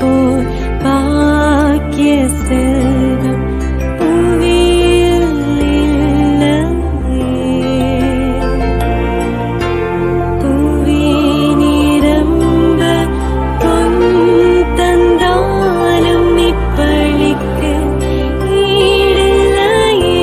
போல் பாக்கிய செல்வம் புவியில் இல்லையே. புவி நிரம்ப பொன் தந்தாலும் இப்பழிக்கு ஈடில்லையே.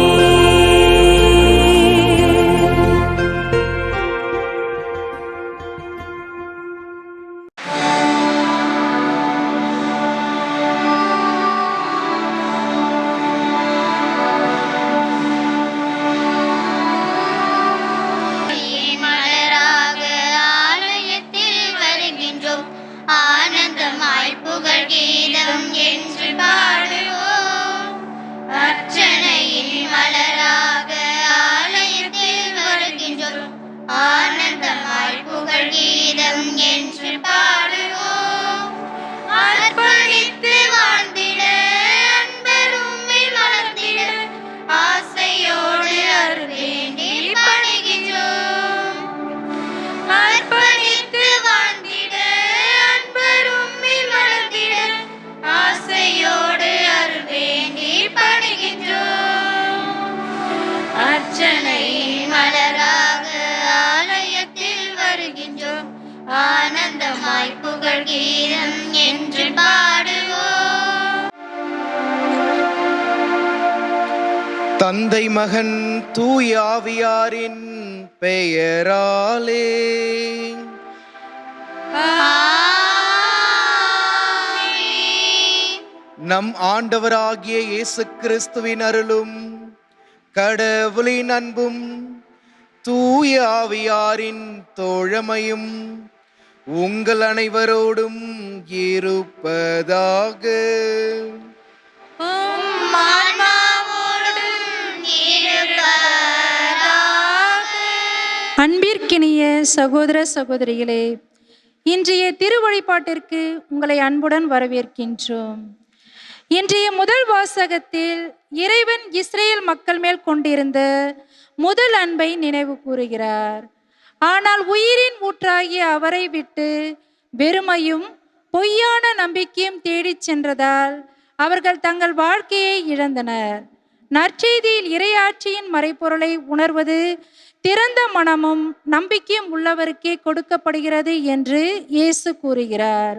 மலராக ஆலயத்தில் வருகின்றோம், ஆனந்தமாய் புகழ் கீதம் என்று பாடுவோம். அர்ச்சனையில் மலராக ஆலயத்தில் வருகின்றோம், ஆனந்தமாய் புகழ் கீதம் என்று பாடுவோம். அர்ப்பணித்து வாழ்ந்திட அன்பர் உம்மில் மலர்ந்திட ஆசையோடு அருள்வேண்டி பணிகின்றோம். அர்ப்பணித்து வாழ்ந்திட அன்பர் உம்மில் மலர்ந்திட ஆசையோடு அருள்வேண்டி பணிகின்றோம். அர்ச்சனை மலராக ஆலயத்தில் வருகின்றோம், ஆனந்தமாய் புகழ் கீதம் என்று பாடுவோம். தந்தை மகன் தூய ஆவியாரின் பெயராலே ஆமென். நம் ஆண்டவராகிய இயேசு கிறிஸ்துவின் அருளும் கடவுளின் அன்பும் தூய ஆவியாரின் தோழமையும் உங்கள் அனைவரோடும் இருப்பதாக. உம் ஆன்மாவோடும் இருப்பதாக. அன்பிற்கினிய சகோதர சகோதரிகளே, இன்றைய திருவழிபாட்டிற்கு உங்களை அன்புடன் வரவேற்கின்றோம். இன்றைய முதல் வாசகத்தில் இறைவன் இஸ்ரேல் மக்கள் மேல் கொண்டிருந்த முதல் அன்பை நினைவு கூறுகிறார். ஆனால் உயிரின் ஊற்றாகிய அவரை விட்டு வெறுமையும் பொய்யான நம்பிக்கையும் தேடிச் சென்றதால் அவர்கள் தங்கள் வாழ்க்கையை இழந்தனர். நற்செய்தியில் இறையாட்சியின் மறைப்பொருளை உணர்வது திறந்த மனமும் நம்பிக்கையும் உள்ளவருக்கே கொடுக்கப்படுகிறது என்று இயேசு கூறுகிறார்.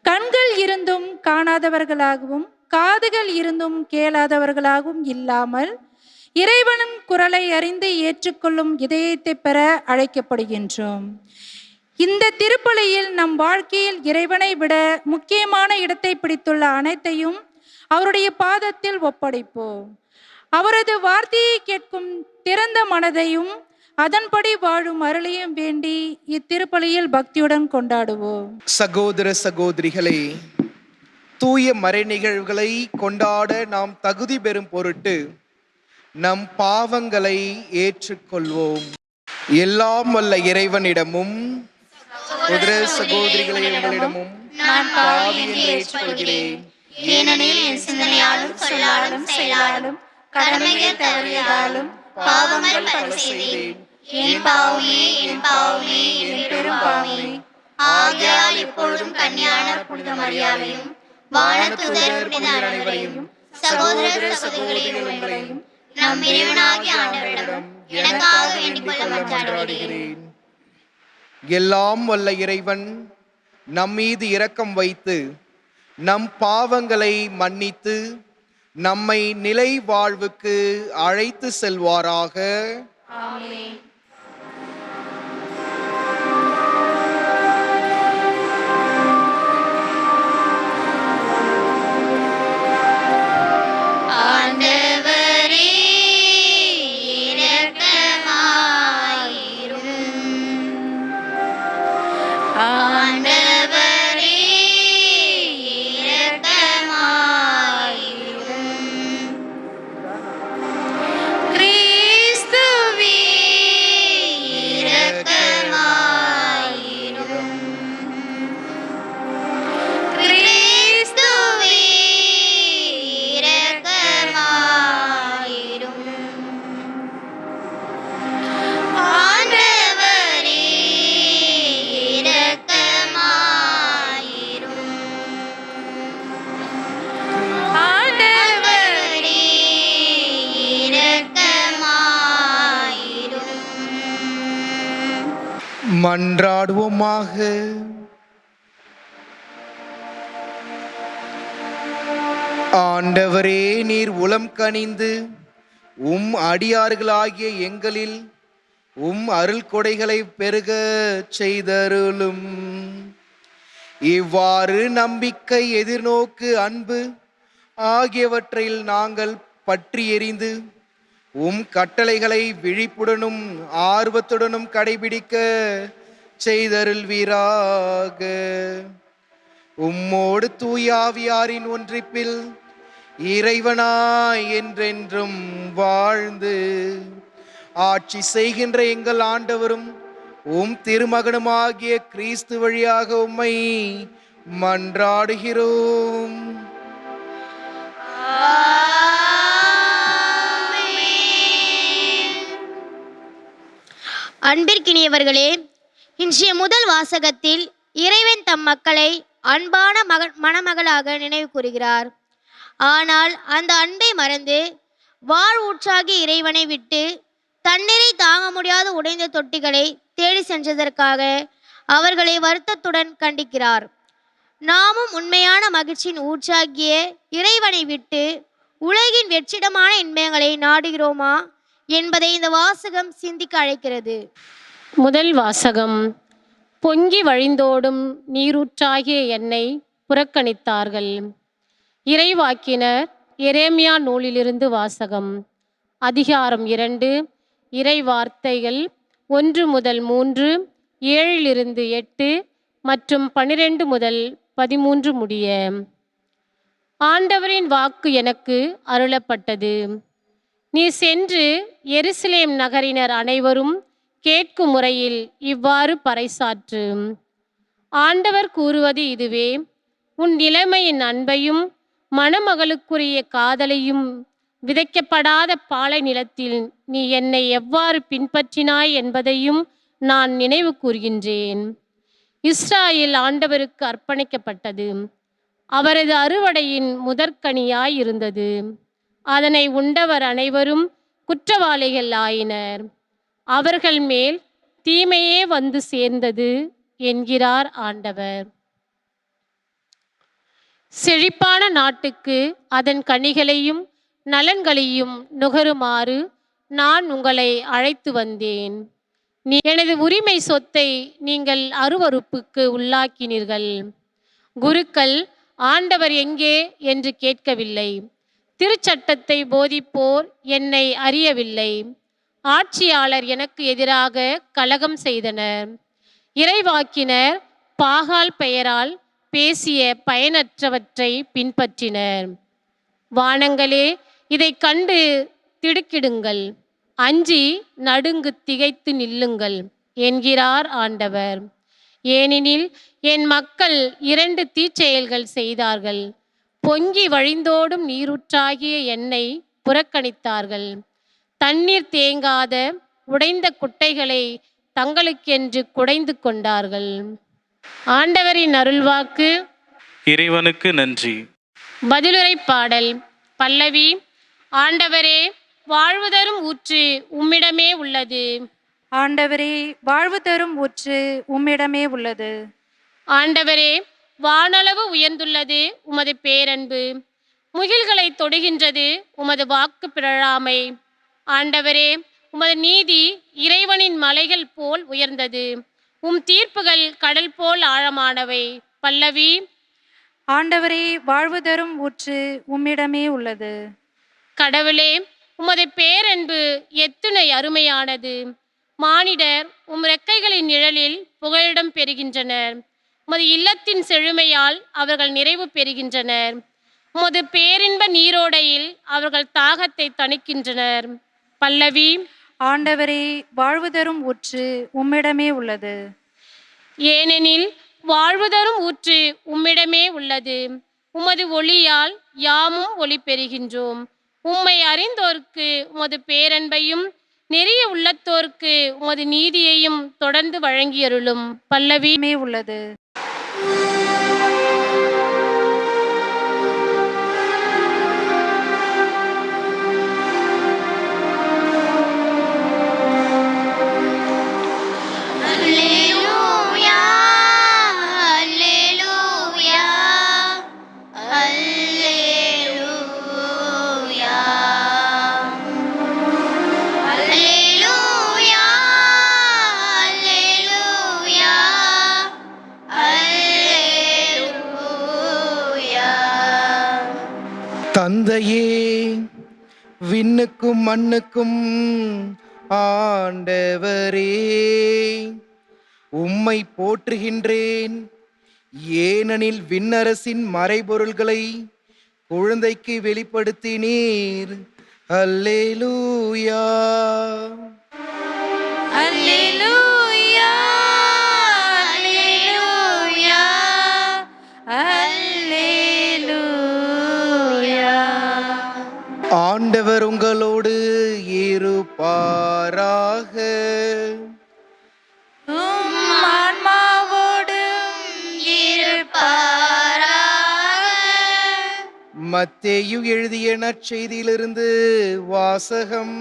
கண்கள் இருந்தும் காணாதவர்களாகவும் காதுகள் இருந்தும் கேளாதவர்களாகவும் இல்லாமல் இறைவனின் குரலை அறிந்து ஏற்றுக்கொள்ளும் இதயத்தை பெற அழைக்கப்படுகின்றோம். இந்த திருப்பலியில் நம் வாழ்க்கையில் இறைவனை விட முக்கியமான இடத்தை பிடித்துள்ள அனைத்தையும் அவருடைய பாதத்தில் ஒப்படைப்போம். அவரது வார்த்தையை கேட்கும் திறந்த மனதையும் அதன்படி வாழும் அருளையும் வேண்டி இத்திருப்பலியில் பக்தியுடன் கொண்டாடுவோம். சகோதர சகோதரிகளே, தூய மறை நிகழ்வுகளை கொண்டாட நாம் தகுதி பெறும் பொருட்டு நம் பாவங்களை ஏற்றுக்கொள்வோம். எல்லாம் வல்ல இறைவனிடமும் சகோதர சகோதரிகளை உங்களிடமும் நான் பாவி என்று ஏற்றுக்கொள்கிறேன். ஏனெனில் என் சிந்தனையாலும் சொல்லாலும் செயலாலும் கடமைகள் தவறியதாலும் பாவங்கள் பல செய்தேன். என் பாவமே என் பாவமே என் பெரும் பாவமே. ஆகையால் எப்பொழுதும் கன்னியான புனித மரியாதையும் வானதூதர் புனித அனைவரையும் சகோதர சகோதரிகள் உங்களையும் நம் இறைவனாகிய ஆண்டவரிடம் எனக்காக வேண்டிக் கொள்ள மன்றாடுகிறேன். எல்லாம் வல்ல இறைவன் நம் மீது இரக்கம் வைத்து நம் பாவங்களை மன்னித்து நம்மை நிலை வாழ்வுக்கு அழைத்து செல்வாராக. ஆமென். ஆண்டவரே இரக்கமாயிரும். ஆண்டவரே இரக்கமாயிரும். கிறிஸ்துவே மன்றாடுவோமாக. ஆண்டவரே, நீர் உளம் கனிந்து அடியார்களாகிய எங்களில் அருள் கொடைகளை பெருக செய்தருளும். இவ்வாறு நம்பிக்கை, எதிர்நோக்கு, அன்பு ஆகியவற்றில் நாங்கள் பற்றி எறிந்து கட்டளைகளை விழிப்புடனும் ஆர்வத்துடனும் கடைபிடிக்க செய்தருள்வீராக. உம்மோடு தூயாவியாரின் ஒன்றிப்பில் இறைவனாய் என்றென்றும் வாழ்ந்து ஆட்சி செய்கின்ற எங்கள் ஆண்டவரும் திருமகனுமாகிய கிறிஸ்து வழியாக உம்மை மன்றாடுகிறோம். அன்பிற்கினியவர்களே, இன்றைய முதல் வாசகத்தில் இறைவன் தம் மக்களை அன்பான மணமகளாக நினைவு கூறுகிறார். ஆனால் அந்த அன்பை மறந்து வாழ்வூற்றாகிய இறைவனை விட்டு தண்ணீரை தாங்க முடியாத உடைந்த தொட்டிகளை தேடி சென்றதற்காக அவர்களை வருத்தத்துடன் கண்டிக்கிறார். நாமும் உண்மையான மகிழ்ச்சியின் ஊற்றாகிய இறைவனை விட்டு உலகின் வெற்றிடமான இன்பங்களை நாடுகிறோமா என்பதை இந்த வாசகம் சிந்திக்க அழைக்கிறது. முதல் வாசகம். பொங்கி வழிந்தோடும் நீரூற்றாகிய என்னை புறக்கணித்தார்கள். இறைவாக்கினர் எரேமியா நூலிலிருந்து வாசகம். அதிகாரம் 2, இறை வார்த்தைகள் 1 முதல் 3, 7 8 மற்றும் 12 முதல் 13 முடிய. ஆண்டவரின் வாக்கு எனக்கு அருளப்பட்டது. நீ சென்று எருசலேம் நகரினர் அனைவரும் கேட்கும் முறையில் இவ்வாறு பறைசாற்று. ஆண்டவர் கூறுவது இதுவே: உன் நிலைமையின் அன்பையும் மணமகளுக்குரிய காதலையும் விதைக்கப்படாத பாலை நிலத்தில் நீ என்னை எவ்வாறு பின்பற்றினாய் என்பதையும் நான் நினைவு கூர்கின்றேன். இஸ்ராயேல் ஆண்டவருக்கு அர்ப்பணிக்கப்பட்டது. அவரது அறுவடையின் முதற்கனியாய் இருந்தது. அதனை உண்டவர் அனைவரும் குற்றவாளிகள் ஆயினர். அவர்கள் மேல் தீமையே வந்து சேர்ந்தது என்கிறார் ஆண்டவர். செழிப்பான நாட்டுக்கு அதன் கனிகளையும் நலன்களையும் நுகருமாறு நான் உங்களை அழைத்து வந்தேன். எனது உரிமை சொத்தை நீங்கள் அருவருப்புக்கு உள்ளாக்கினீர்கள். குருக்கள் ஆண்டவர் எங்கே என்று கேட்கவில்லை. திருச்சட்டத்தை போதிப்போர் என்னை அறியவில்லை. ஆட்சியாளர் எனக்கு எதிராக கலகம் செய்தனர். இறைவாக்கினர் பாகால் பெயரால் பேசிய பயனற்றவற்றை பின்பற்றினர். வானங்களே, இதை கண்டு திடுக்கிடுங்கள், அஞ்சி நடுங்கு திகைத்து நில்லுங்கள் என்கிறார் ஆண்டவர். ஏனெனில் என் மக்கள் 2 தீச்செயல்கள் செய்தார்கள். பொங்கி வழிந்தோடும் நீரூற்றாகிய என்னை புறக்கணித்தார்கள். தண்ணீர் தேங்காத உடைந்த குட்டைகளை தங்களுக்கென்று குடைந்து கொண்டார்கள். ஆண்டவரின் அருள்வாக்கு. இறைவனுக்கு நன்றி. பதிலுரை பாடல். பல்லவி. ஆண்டவரே, வாழ்வு தரும் ஊற்று உம்மிடமே உள்ளது. ஆண்டவரே, வாழ்வு தரும் ஊற்று உம்மிடமே உள்ளது. ஆண்டவரே, வானளவு உயர்ந்துள்ளது உமது பேரன்பு. முகில்களை தொடுகின்றது உமது வாக்கு பிறழாமை. ஆண்டவரே, உமது நீதி இறைவனின் மலைகள் போல் உயர்ந்தது. தீர்ப்புகள் கடல் போல் ஆழமானவை. பல்லவி. ஆண்டவரே, வாழ்வு தரும் ஊற்று உம்மிடமே உள்ளது. கடவுளே, உமது பேரன்பு எத்துணை அருமையானது. மானிடர் ரெக்கைகளின் நிழலில் புகலிடம் பெறுகின்றனர். உமது இல்லத்தின் செழுமையால் அவர்கள் நிறைவு பெறுகின்றனர். உமது பேரின்ப நீரோடையில் அவர்கள் தாகத்தை தணிக்கின்றனர். பல்லவி. ஆண்டவரே, வாழ்வு தரும் ஊற்று உம்மிடமே உள்ளது. ஏனெனில் வாழ்வு தரும் ஊற்று உம்மிடமே உள்ளது. உமது ஒளியால் யாமும் ஒளி பெறுகின்றோம். உம்மை அறிந்தோர்க்கு உமது பேரன்பையும் நெறிய உள்ளத்தோர்க்கு உமது நீதியையும் தொடர்ந்து வழங்கியருளும். பல்லவி உள்ளது. அல்லேலூயா. தந்தையே, விண்ணுக்கும் மண்ணுக்கும் ஆண்டவரே, உம்மை போற்றுகின்றேன். ஏனெனில் விண்ணரசின் மறைபொருள்களை குழந்தைக்கு வெளிப்படுத்தினீர். அல்லேலூயா. அல்லேலூயா, அல்லேலூயா, அல்லேலூயா. ஆண்டவர் உங்களோடு இருப்பாராக. உம் ஆன்மாவோடும் இருப்பாராக. மத்தேயு எழுதிய நற்செய்தியிலிருந்து வாசகம்.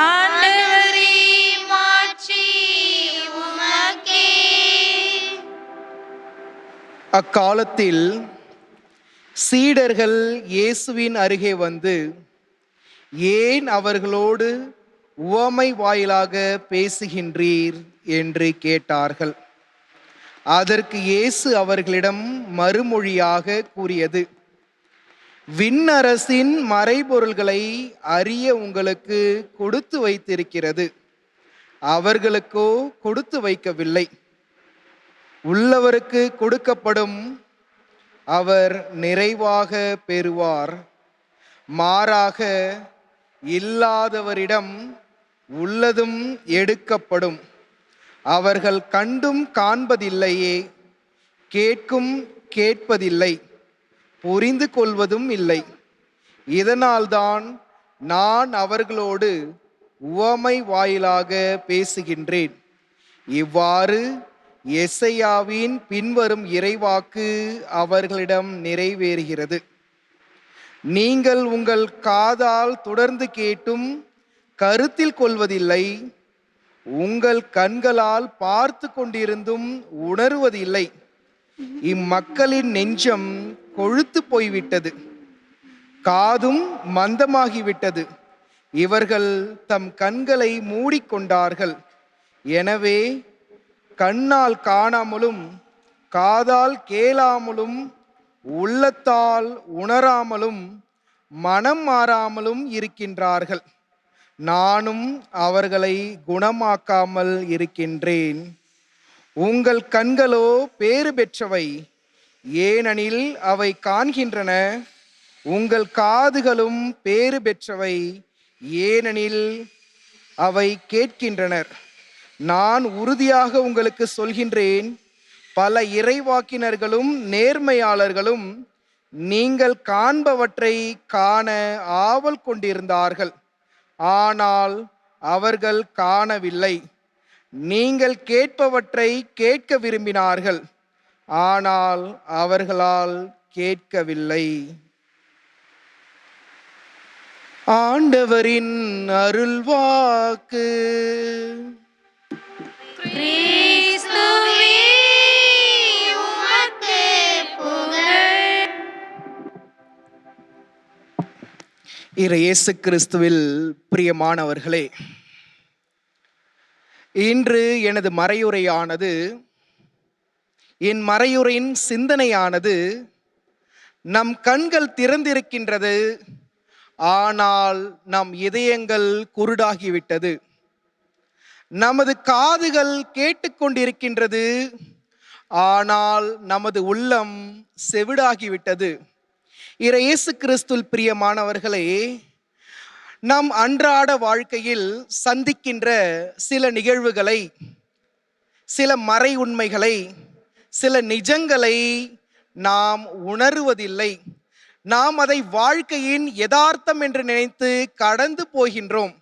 ஆண்டவரே, மாட்சி உமக்கே. அக்காலத்தில் சீடர்கள் இயேசுவின் அருகே வந்து, ஏன் அவர்களோடு உவமை வாயிலாக பேசுகின்றீர் என்று கேட்டார்கள். அதற்கு இயேசு அவர்களிடம் மறுமொழியாக கூறியது, விண்ணரசின் மறைபொருள்களை அறிய உங்களுக்கு கொடுத்து வைத்திருக்கிறது, அவர்களுக்கோ கொடுத்து வைக்கவில்லை. உள்ளவருக்கு கொடுக்கப்படும், அவர் நிறைவாக பெறுவார். மாறாக இல்லாதவரிடம் உள்ளதும் எடுக்கப்படும். அவர்கள் கண்டும் காண்பதில்லையே, கேட்கும் கேட்பதில்லை, புரிந்து கொள்வதும் இல்லை. இதனால்தான் நான் அவர்களோடு உவமை வாயிலாக பேசுகின்றேன். இவ்வாறு எசையாவின் பின்வரும் இறைவாக்கு அவர்களிடம் நிறைவேறுகிறது. நீங்கள் உங்கள் காதால் தொடர்ந்து கேட்டும் கருத்தில் கொள்வதில்லை, உங்கள் கண்களால் பார்த்து கொண்டிருந்தும் உணர்வதில்லை. இம்மக்களின் நெஞ்சம் கொழுத்து போய்விட்டது, காதும் மந்தமாகிவிட்டது. இவர்கள் தம் கண்களை மூடிக்கொண்டார்கள். எனவே கண்ணால் காணாமலும் காதால் கேளாமலும் உள்ளத்தால் உணராமலும் மனம் மாறாமலும் இருக்கின்றார்கள். நானும் அவர்களை குணமாக்காமல் இருக்கின்றேன். உங்கள் கண்களோ பேறு பெற்றவை, ஏனெனில் அவை காண்கின்றன. உங்கள் காதுகளும் பேறு பெற்றவை, ஏனெனில் அவை கேட்கின்றனர். நான் உறுதியாக உங்களுக்கு சொல்கின்றேன், பல இறைவாக்கினர்களும் நேர்மையாளர்களும் நீங்கள் காண்பவற்றை காண ஆவல் கொண்டிருந்தார்கள், ஆனால் அவர்கள் காணவில்லை. நீங்கள் கேட்பவற்றை கேட்க விரும்பினார்கள், ஆனால் அவர்களால் கேட்கவில்லை. ஆண்டவரின் அருள்வாக்கு. கிறிஸ்துவே, உமக்கு புகழ். இயேசு கிறிஸ்துவில் பிரியமானவர்களே, இன்று எனது மறையுரையானது, என் மறையுரையின் சிந்தனையானது, நம் கண்கள் திறந்திருக்கின்றது, ஆனால் நம் இதயங்கள் குருடாகிவிட்டது. நமது காதுகள் கேட்டுக்கொண்டிருக்கின்றது, ஆனால் நமது உள்ளம் செவிடாகிவிட்டது. இயேசு கிறிஸ்துவில் பிரியமானவர்களே, நம் அன்றாட வாழ்க்கையில் சந்திக்கின்ற சில நிகழ்வுகளை, சில மறை உண்மைகளை, சில நிஜங்களை நாம் உணருவதில்லை. நாம் அதை வாழ்க்கையின் யதார்த்தம் என்று நினைத்து கடந்து போகின்றோம்.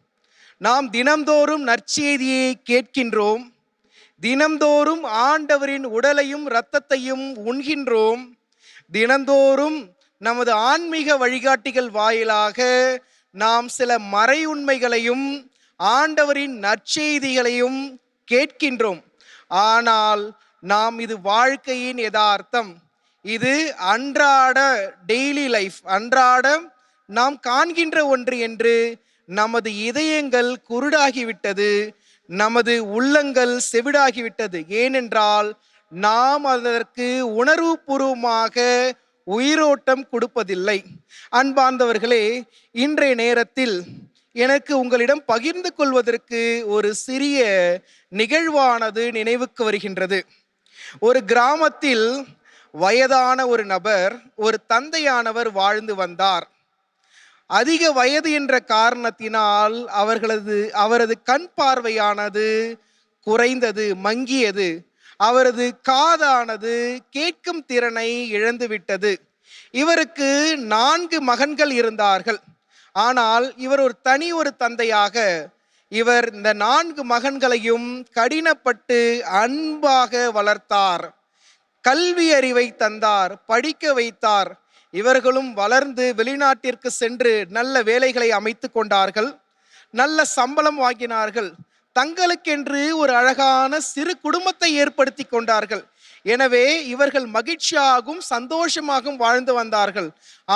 நாம் தினம்தோறும் நற்செய்தியை கேட்கின்றோம், தினம்தோறும் ஆண்டவரின் உடலையும் இரத்தத்தையும் உண்கின்றோம், தினந்தோறும் நமது ஆன்மீக வழிகாட்டிகள் வாயிலாக நாம் சில மறை உண்மைகளையும் ஆண்டவரின் நற்செய்திகளையும் கேட்கின்றோம். ஆனால் நாம் இது வாழ்க்கையின் யதார்த்தம், இது அன்றாட டெய்லி லைஃப், அன்றாடம் நாம் காண்கின்ற ஒன்று என்று நமது இதயங்கள் குருடாகிவிட்டது, நமது உள்ளங்கள் செவிடாகிவிட்டது. ஏனென்றால் நாம் அதற்கு உணர்வுபூர்வமாக உயிரோட்டம் கொடுப்பதில்லை. அன்பார்ந்தவர்களே, இன்றைய நேரத்தில் எனக்கு உங்களிடம் பகிர்ந்து கொள்வதற்கு ஒரு சிறிய நிகழ்வானது நினைவுக்கு வருகின்றது. ஒரு கிராமத்தில் வயதான ஒரு நபர், ஒரு தந்தையானவர் வாழ்ந்து வந்தார். அதிக வயது என்ற காரணத்தினால் அவரது கண் பார்வையானது குறைந்தது, மங்கியது. அவரது காதானது கேட்கும் திறனை இழந்துவிட்டது. இவருக்கு 4 மகன்கள் இருந்தார்கள். ஆனால் இவர் ஒரு தந்தையாக இவர் இந்த 4 மகன்களையும் கடினப்பட்டு அன்பாக வளர்த்தார். கல்வி அறிவை தந்தார், படிக்க வைத்தார். இவர்களும் வளர்ந்து வெளிநாட்டிற்கு சென்று நல்ல வேலைகளை அமைத்து கொண்டார்கள், நல்ல சம்பளம் வாங்கினார்கள். தங்களுக்கென்று ஒரு அழகான சிறு குடும்பத்தை ஏற்படுத்தி கொண்டார்கள். எனவே இவர்கள் மகிழ்ச்சியாகவும் சந்தோஷமாகவும் வாழ்ந்து வந்தார்கள்.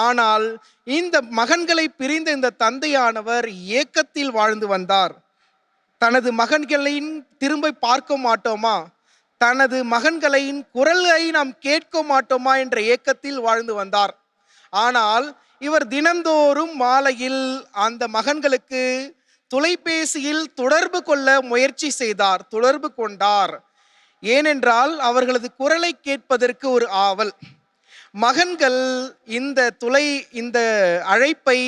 ஆனால் இந்த மகன்களை பிரிந்த இந்த தந்தையானவர் ஏக்கத்தில் வாழ்ந்து வந்தார். தனது மகன்களின் திரும்ப பார்க்க மாட்டோமா, தனது மகன்களின் குரலை நாம் கேட்க மாட்டோமா என்ற ஏக்கத்தில் வாழ்ந்து வந்தார். ஆனால் இவர் தினந்தோறும் மாலையில் அந்த மகன்களுக்கு தொலைபேசியில் தொடர்பு கொள்ள முயற்சி செய்தார், தொடர்பு கொண்டார். ஏனென்றால் அவர்களது குரலை கேட்பதற்கு ஒரு ஆவல். மகன்கள் இந்த அழைப்பை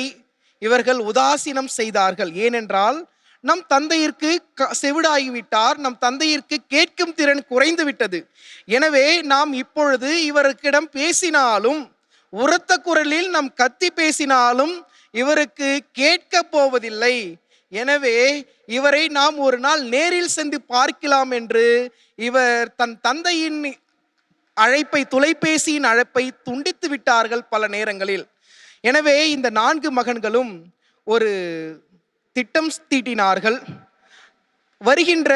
இவர்கள் உதாசீனம் செய்தார்கள். ஏனென்றால் நம் தந்தையிற்கு செவிடாகிவிட்டார், நம் தந்தையிற்கு கேட்கும் திறன் குறைந்து விட்டது. எனவே நாம் இப்பொழுது இவருக்கிடம் பேசினாலும், உரத்த குரலில் நாம் கத்தி பேசினாலும் இவருக்கு கேட்க போவதில்லை. எனவே இவரை நாம் ஒரு நாள் நேரில் சென்று பார்க்கலாம் என்று இவர் தன் தந்தையின் அழைப்பை, தொலைபேசியின் அழைப்பை துண்டித்து விட்டார்கள் பல நேரங்களில். எனவே இந்த 4 மகன்களும் ஒரு திட்டம் தீட்டினார்கள். வருகின்ற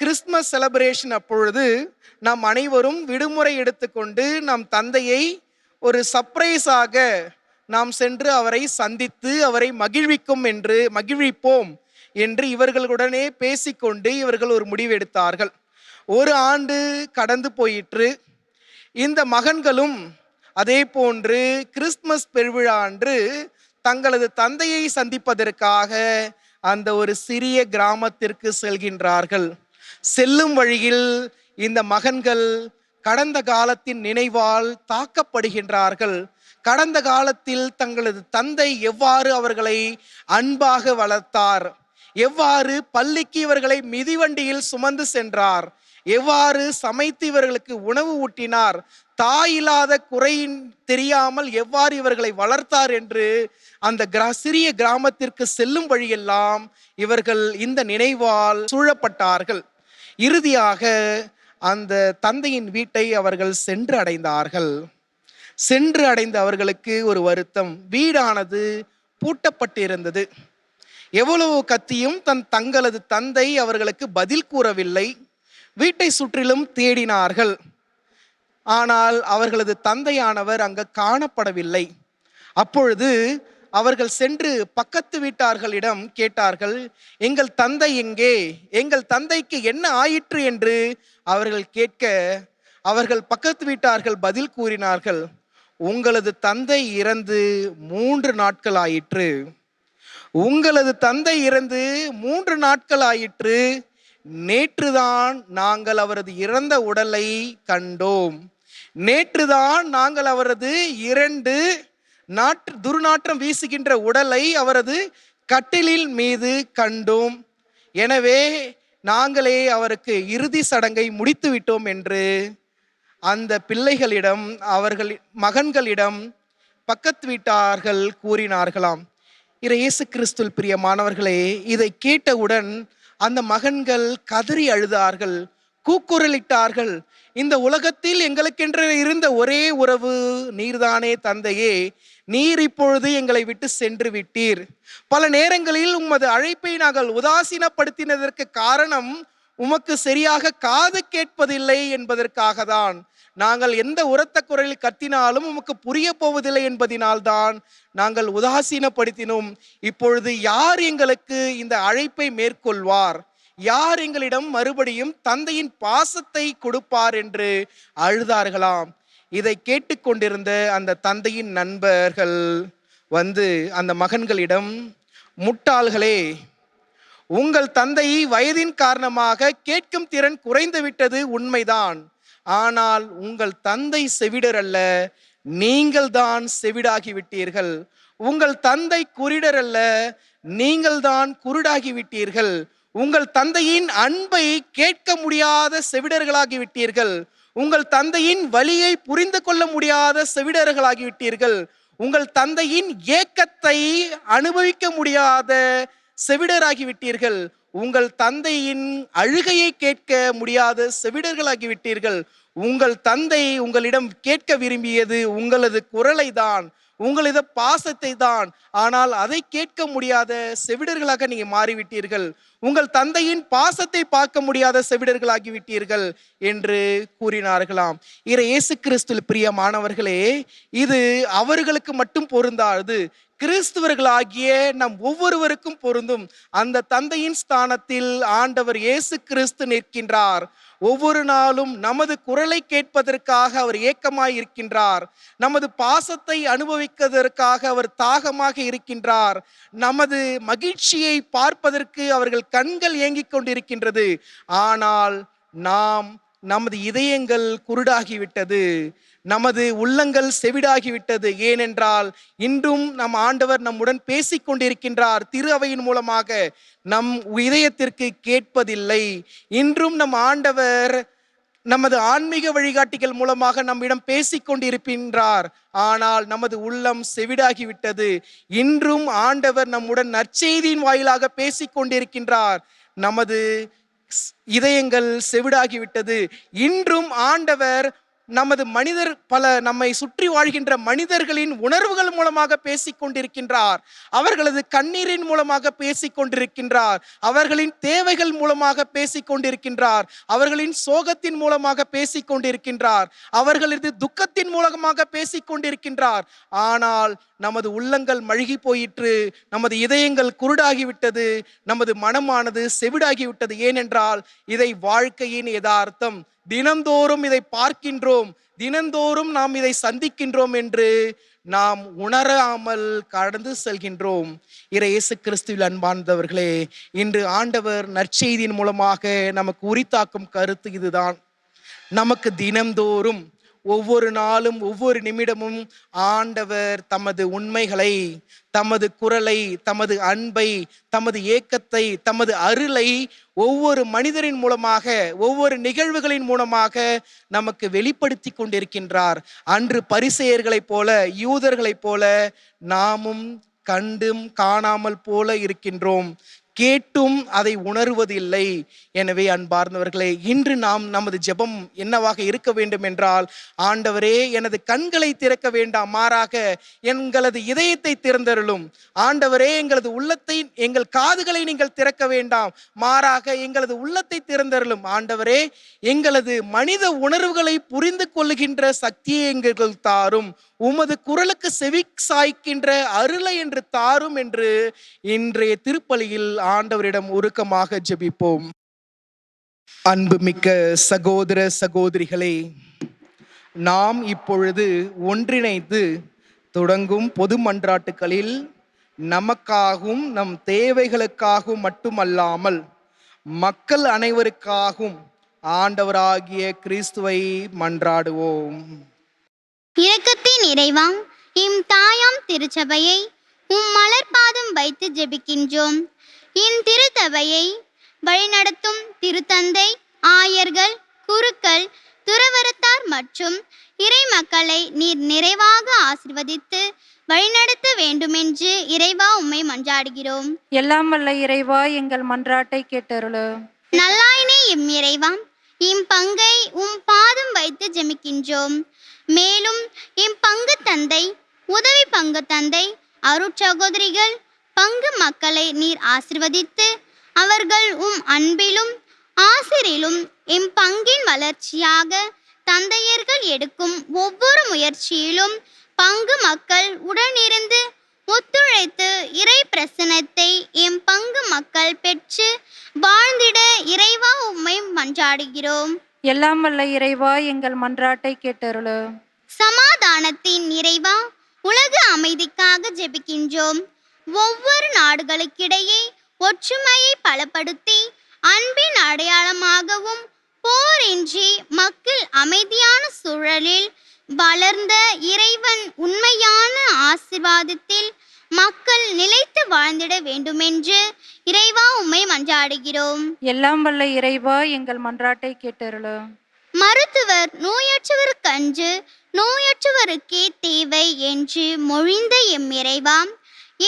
கிறிஸ்துமஸ் செலிப்ரேஷன் அப்பொழுது நாம் அனைவரும் விடுமுறை எடுத்துக்கொண்டு நம் தந்தையை ஒரு சர்ப்ரைஸாக நாம் சென்று அவரை சந்தித்து அவரை மகிழ்விப்போம் என்று இவர்களுடனே பேசிக்கொண்டு இவர்கள் ஒரு முடிவு எடுத்தார்கள். 1 ஆண்டு கடந்து போயிற்று. இந்த மகன்களும் அதே போன்று கிறிஸ்துமஸ் பெருவிழா அன்று தங்களது தந்தையை சந்திப்பதற்காக அந்த ஒரு சிறிய கிராமத்திற்கு செல்கின்றார்கள். செல்லும் வழியில் இந்த மகன்கள் கடந்த காலத்தின் நினைவால் தாக்கப்படுகின்றார்கள். கடந்த காலத்தில் தங்களது தந்தை எவ்வாறு அவர்களை அன்பாக வளர்த்தார், எவ்வாறு பள்ளிக்கு இவர்களை மிதிவண்டியில் சுமந்து சென்றார், எவ்வாறு சமைத்து இவர்களுக்கு உணவு ஊட்டினார், தாய் இல்லாத குறையின் தெரியாமல் எவ்வாறு இவர்களை வளர்த்தார் என்று அந்த சிறிய கிராமத்திற்கு செல்லும் வழியெல்லாம் இவர்கள் இந்த நினைவால் சூழப்பட்டார்கள். இறுதியாக அந்த தந்தையின் வீட்டை அவர்கள் சென்று அடைந்தார்கள். சென்று அடைந்த அவர்களுக்கு ஒரு வருத்தம், வீடானது பூட்டப்பட்டிருந்தது. எவ்வளவு கத்தியும் தங்களது தந்தை அவர்களுக்கு பதில் கூறவில்லை. வீட்டை சுற்றிலும் தேடினார்கள். ஆனால் அவர்களது தந்தையானவர் அங்கு காணப்படவில்லை. அப்பொழுது அவர்கள் சென்று பக்கத்து வீட்டார்களிடம் கேட்டார்கள், எங்கள் தந்தை எங்கே, எங்கள் தந்தைக்கு என்ன ஆயிற்று என்று அவர்கள் கேட்க, அவர்கள் பக்கத்து வீட்டார்கள் பதில் கூறினார்கள், உங்களது தந்தை இறந்து 3 நாட்கள் ஆயிற்று, உங்களது தந்தை இறந்து 3 நாட்கள் ஆயிற்று. நேற்றுதான் நாங்கள் அவரது இறந்த உடலை கண்டோம். நேற்றுதான் நாங்கள் அவரது 2 துர்நாற்றம் வீசுகின்ற உடலை அவரது கட்டிலில் மீது கண்டோம். எனவே நாங்களே அவருக்கு இறுதி சடங்கை முடித்து விட்டோம் என்று அந்த பிள்ளைகளிடம், அவர்கள் மகன்களிடம் பக்கத்து வீட்டார்கள் கூறினார்களாம். இயேசு கிறிஸ்துவில் பிரியமானவர்களே, இதை கேட்டவுடன் அந்த மகன்கள் கதறி அழுதார்கள், கூக்குரலிட்டார்கள். இந்த உலகத்தில் எங்களுக்கென்று இருந்த ஒரே உறவு நீர்தானே தந்தையே, நீர் இப்பொழுது எங்களை விட்டு சென்று விட்டீர். பல நேரங்களில் உமது அழைப்பை நாங்கள் உதாசீனப்படுத்தினதற்கு காரணம் உமக்கு சரியாக காது கேட்பதில்லை என்பதற்காக தான். நாங்கள் எந்த உரத்த குரலில் கத்தினாலும் உமக்கு புரிய போவதில்லை என்பதினால்தான் நாங்கள் உதாசீனப்படுத்தினோம். இப்பொழுது யார் எங்களுக்கு இந்த அழைப்பை மேற்கொள்வார், யார் எங்களிடம் மறுபடியும் தந்தையின் பாசத்தை கொடுப்பார் என்று அழுதார்களாம். இதை கேட்டுக்கொண்டிருந்த அந்த தந்தையின் நண்பர்கள் வந்து அந்த மகன்களிடம், முட்டாள்களே, உங்கள் தந்தை வயதின் காரணமாக கேட்கும் திறன் குறைந்து விட்டது உண்மைதான். ஆனால் உங்கள் தந்தை செவிடர் அல்ல, நீங்கள் தான் செவிடாகி விட்டீர்கள். உங்கள் தந்தை குருடர் அல்ல, நீங்கள் தான் குருடாகி விட்டீர்கள். உங்கள் தந்தையின் அன்பை கேட்க முடியாத செவிடர்களாகி விட்டீர்கள். உங்கள் தந்தையின் வலியை புரிந்து கொள்ள முடியாத செவிடர்களாகி விட்டீர்கள். உங்கள் தந்தையின் ஏக்கத்தை அனுபவிக்க முடியாத செவிடராகி விட்டீர்கள். உங்கள் தந்தையின் அழுகையை கேட்க முடியாத செவிடர்களாகி விட்டீர்கள். உங்கள் தந்தை உங்களிடம் கேட்க விரும்பியது உங்களது குரலை தான், உங்களது பாசத்தை தான். ஆனால் அதை கேட்க முடியாத செவிடர்களாக நீங்க மாறிவிட்டீர்கள். உங்கள் தந்தையின் பாசத்தை பார்க்க முடியாத செவிடர்களாகி விட்டீர்கள் என்று கூறினார்களாம். இயேசு கிறிஸ்துவில் பிரியமானவர்களே, இது அவர்களுக்கு மட்டும் பொருந்தாது, கிறிஸ்துவர்களாகிய நம் ஒவ்வொருவருக்கும் பொருந்தும். அந்த தந்தையின் ஸ்தானத்தில் ஆண்டவர் இயேசு கிறிஸ்து நிற்கின்றார். ஒவ்வொரு நாளும் நமது குரலை கேட்பதற்காக அவர் ஏக்கமாய் இருக்கின்றார். நமது பாசத்தை அனுபவிப்பதற்காக அவர் தாகமாக இருக்கின்றார். நமது மகிழ்ச்சியை பார்ப்பதற்கு அவர்கள் கண்கள் ஏங்கிக் கொண்டிருக்கின்றது. ஆனால் நமது இதயங்கள் குருடாகிவிட்டது, நமது உள்ளங்கள் செவிடாகிவிட்டது. ஏனென்றால் இன்றும் நம் ஆண்டவர் நம்முடன் பேசிக் கொண்டிருக்கின்றார். திரு அவையின் மூலமாக நம் இதயத்திற்கு கேட்பதில்லை. இன்றும் நம் ஆண்டவர் நமது ஆன்மீக வழிகாட்டிகள் மூலமாக நம்மிடம் பேசிக் கொண்டிருக்கின்றார். ஆனால் நமது உள்ளம் செவிடாகிவிட்டது. இன்றும் ஆண்டவர் நம்முடன் நற்செய்தியின் வாயிலாக பேசிக் கொண்டிருக்கின்றார். நமது இதயங்கள் செவிடாகிவிட்டது. இன்றும் ஆண்டவர் நமது நம்மை சுற்றி வாழ்கின்ற மனிதர்களின் உணர்வுகள் மூலமாக பேசிக் கொண்டிருக்கின்றார். அவர்களது கண்ணீரின் மூலமாக பேசிக் கொண்டிருக்கின்றார். அவர்களின் தேவைகள் மூலமாக பேசிக் கொண்டிருக்கின்றார். அவர்களின் சோகத்தின் மூலமாக பேசிக் கொண்டிருக்கின்றார். அவர்களது துக்கத்தின் மூலமாக பேசிக் கொண்டிருக்கின்றார். ஆனால் நமது உள்ளங்கள் மழுகி போயிற்று, நமது இதயங்கள் குருடாகிவிட்டது, நமது மனமானது செவிடாகிவிட்டது. ஏனென்றால் இதை வாழ்க்கையின் யதார்த்தம். தினந்தோறும் இதை பார்க்கின்றோம், தினந்தோறும் நாம் இதை சந்திக்கின்றோம் என்று நாம் உணராமல் கடந்து செல்கின்றோம். இயேசு கிறிஸ்துவில் அன்பார்ந்தவர்களே, இன்று ஆண்டவர் நற்செய்தியின் மூலமாக நமக்கு உரித்தாக்கும் கருத்து இதுதான். நமக்கு தினந்தோறும், ஒவ்வொரு நாளும், ஒவ்வொரு நிமிடமும் ஆண்டவர் தமது உண்மைகளை, தமது குரலை, தமது அன்பை, தமது ஏக்கத்தை, தமது அருளை ஒவ்வொரு மனிதரின் மூலமாக, ஒவ்வொரு நிகழ்வுகளின் மூலமாக நமக்கு வெளிப்படுத்தி கொண்டிருக்கின்றார். அன்று பரிசேயர்களைப் போல, யூதர்களைப் போல நாமும் கண்டும் காணாமல் போல இருக்கின்றோம், கேட்டும் அதை உணர்வதில்லை. எனவே அன்பார்ந்தவர்களே, இன்று நாம் நமது ஜெபம் என்னவாக இருக்க வேண்டும் என்றால், ஆண்டவரே எனது கண்களை திறக்க வேண்டாம், மாறாக எங்களது இதயத்தை திறந்தருளும். ஆண்டவரே எங்களது உள்ளத்தை, எங்கள் காதுகளை நீங்கள் திறக்க வேண்டாம், மாறாக எங்களது உள்ளத்தை திறந்தருளும். ஆண்டவரே எங்களது மனித உணர்வுகளை புரிந்து கொள்ளுகின்ற சக்தியை எங்கள் தாரும், உமது குரலுக்கு செவி சாய்க்கின்ற அருளை என்று தாரும் என்று இன்றைய திருப்பலியில் ஆண்டவரிடம் உருக்கமாக ஜெபிப்போம். அன்புமிக்க சகோதர சகோதரிகளே, நாம் இப்பொழுது ஒன்றிணைந்து தொடங்கும் பொது மன்றாட்டுகளில் நமக்காகவும் நம் தேவைகளுக்காகவும் மட்டுமல்லாமல் மக்கள் அனைவருக்காகவும் ஆண்டவராகிய கிறிஸ்துவை மன்றாடுவோம். இரக்கத்தின் இறைவாம், இம் தாயாம் திருச்சபையை உம் மலர்பாதம் வைத்து ஜெபிக்கின்றோம். இத்திருத்தபையை வழிநடத்தும் திருத்தந்தை, ஆயர்கள், குருக்கள், துறவரத்தார் மற்றும் இறை மக்களை நீர் நிறைவாக ஆசீர்வதித்து வழிநடத்த வேண்டுமென்று இறைவா உம்மை மன்றாடுகிறோம். எல்லாம் வல்ல இறைவா, எங்கள் மன்றாட்டை கேட்டருளு. நல்லாயினே எம் இறைவாம், இம் பங்கை உம் பாதம் வைத்து ஜெபிக்கின்றோம். மேலும் இம் பங்கு தந்தை, உதவி பங்கு தந்தை, அருட்சகோதரிகள், பங்கு மக்களை நீர் ஆசீர்வதித்து அவர்கள் உம் அன்பிலும் ஆசிரிலும் இம் பங்கின் வளர்ச்சியாக தந்தையர்கள் எடுக்கும் ஒவ்வொரு முயற்சியிலும் பங்கு மக்கள் உடனிருந்து ஒத்துழைத்து இறை பிரசன்னத்தை எம் பங்கு மக்கள் பெற்று வாழ்ந்திட இறைவா உம்மை மன்றாடுகிறோம். எல்லாம் வல்ல இறைவா, எங்கள் மன்றாட்டை கேட்டருளு. சமாதானத்தின் நிறைவா உலக அமைதிக்காக ஜெபிக்கின்றோம். ஒவ்வொரு நாடுகளுக்கிடையே ஒற்றுமையை பலப்படுத்தி அன்பின் அடையாளமாகவும் போரின்றி மக்கள் அமைதியான சூழலில் வளர்ந்த இறைவன் உண்மையான ஆசீர்வாதத்தில் மக்கள் நிலைத்து வாழ்ந்திட வேண்டுமென்று இறைவா உம்மை மன்றாடுகிறோம். எல்லாம் வல்ல இறைவா எங்கள் மன்றாட்டை கேட்டருளும். மருத்துவர் நோயற்றவருக்கன்று நோயற்றவருக்கே தேவை என்று மொழிந்த எம் இறைவா,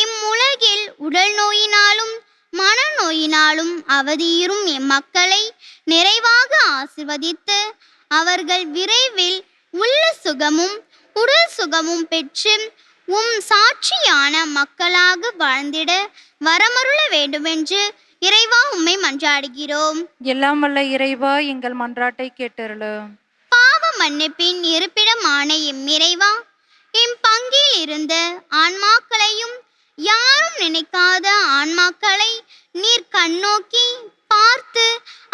இம்முலகில் உடல் நோயினாலும் மனநோயினாலும் அவதியுறும் எம் மக்களை நிறைவாக ஆசிர்வதித்து அவர்கள் விரைவில் உள்ள சுகமும் உடல் சுகமும் பெற்று உம் சாட்சியான மக்களாக வாழ்ந்திட வரமருள வேண்டுமென்று இறைவா உம்மை மன்றாடுகிறோம். எல்லாம் வல்ல இறைவா எங்கள் மன்றாட்டை கேட்டருளும். பாவ மன்னிப்பின் இருப்பிடமான எம் இறைவா, எம் பங்கில் இருந்த ஆன்மாக்களையும் யாரும் நினைக்காத ஆன்மாக்களை நீர் கண்ணோக்கி பார்த்து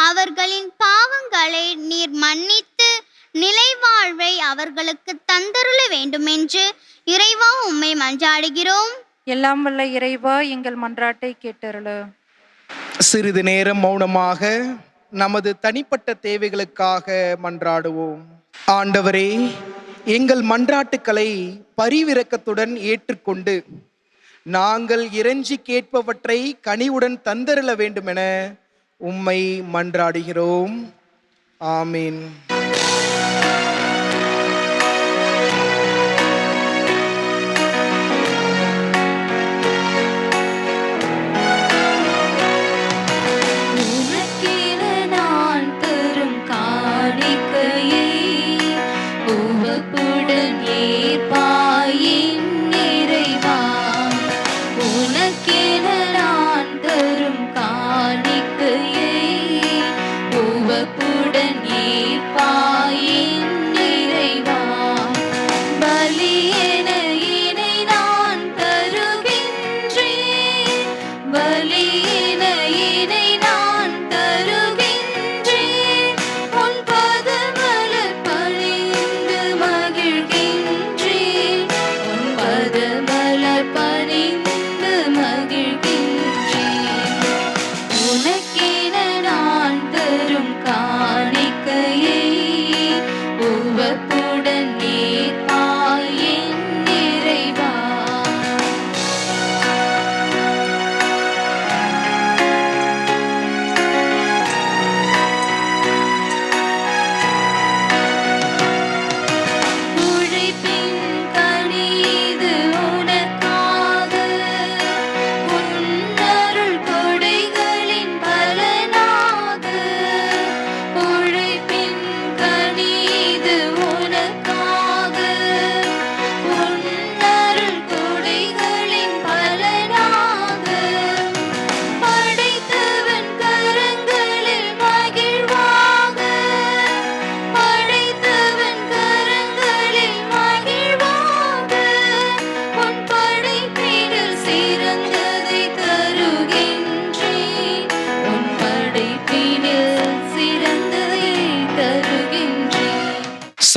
அவர்களின் பாவங்களை நீர் மன்னித்து நிலைவாழ்வை அவர்களுக்கு தந்தருள வேண்டுமென்று இறைவா உம்மை மன்றாடுகிறோம். எல்லாம் வல்ல இறைவா எங்கள் மன்றாட்டை கேட்டருளும். சிறிது நேரம் மௌனமாக நமது தனிப்பட்ட தேவைகளுக்காக மன்றாடுவோம். ஆண்டவரே, எங்கள் மன்றாட்டுக்களை பரிவிரக்கத்துடன் ஏற்றுக்கொண்டு நாங்கள் இறைஞ்சி கேட்பவற்றை கனிவுடன் தந்தருள வேண்டுமென உம்மை மன்றாடுகிறோம். ஆமீன்.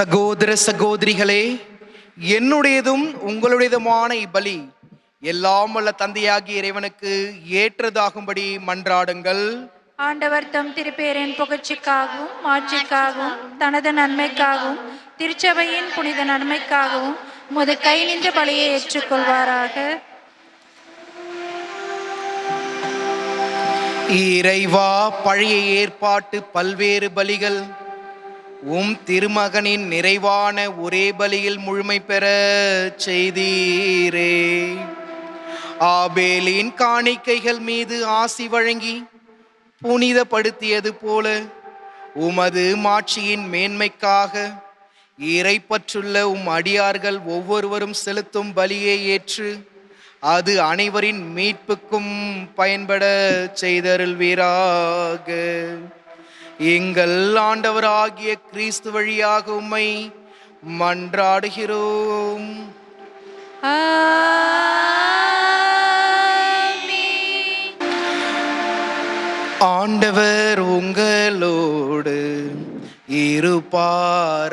சகோதர சகோதரிகளே, என்னுடையதும் உங்களுடையதுமான இப்பலி எல்லாம் வல்ல தந்தையாகிய இறைவனுக்கு ஏற்றதாகும்படி மன்றாடுங்கள். ஆண்டவர் தம் திருப்பேரின் புகழ்ச்சிக்காகவும் மாட்சிக்காகவும் தனது நன்மைக்காகவும் திருச்சபையின் புனித நன்மைக்காகவும் உமது கை நின்ற பலியை ஏற்றுக்கொள்வாராக. இறைவா, பழைய ஏற்பாட்டு பல்வேறு பலிகள் உம் திருமகனின் நிறைவான ஒரே பலியில் முழுமை பெற செய்தீரே. ஆபேலின் காணிக்கைகள் மீது ஆசி வழங்கி புனிதப்படுத்தியது போல உமது மாட்சியின் மேன்மைக்காக இறைப்பற்றுள்ள உம் அடியார்கள் ஒவ்வொருவரும் செலுத்தும் பலியை ஏற்று அது அனைவரின் மீட்புக்கும் பயன்பட செய்தருள்வீராக. எங்கள் ஆண்டவராகிய கிறிஸ்து வழியாக உம்மை மன்றாடுகிறோம். ஆண்டவர் உங்களோடு இருப்பாராக.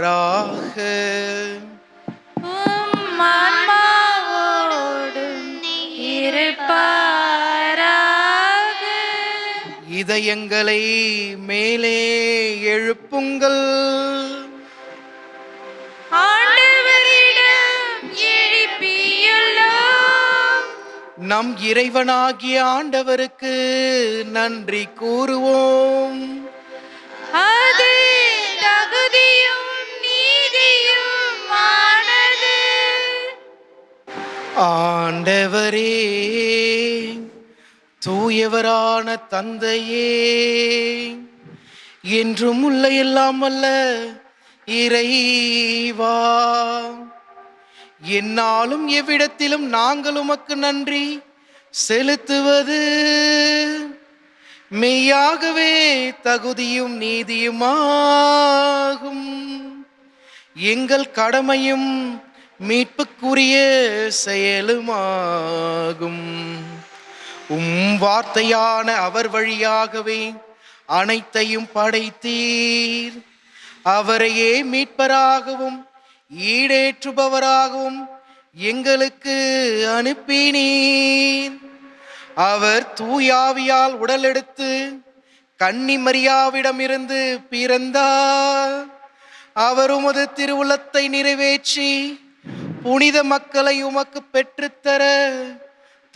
இதயங்களை மேலே எழுப்புங்கள். ஆண்டவரிடம் எழுப்பியுள்ளோம். நம் இறைவனாகிய ஆண்டவருக்கு நன்றி கூறுவோம். அது தகுதியும் நீதியுமானது. ஆண்டவரே, தூயவரான தந்தையே, என்றும் உள்ள எல்லாம் வல்ல இறைவா, என்னாலும் எவ்விடத்திலும் நாங்கள் உமக்கு நன்றி செலுத்துவது மெய்யாகவே தகுதியும் நீதியுமாகும். எங்கள் கடமையும் மீட்புக்குரிய செயலுமாகும். வார்த்தையான அவர் வழியாகவே அனைத்தையும் படைத்தீர். அவரையே மீட்பராகவும் ஈடேற்றுபவராகவும் எங்களுக்கு அனுப்பினீர். அவர் தூயாவியால் உடலெடுத்து கன்னி மரியாவிடமிருந்து பிறந்தார். அவர் உமது திருவுளத்தை நிறைவேற்றி புனித மக்களை உமக்கு பெற்றுத்தர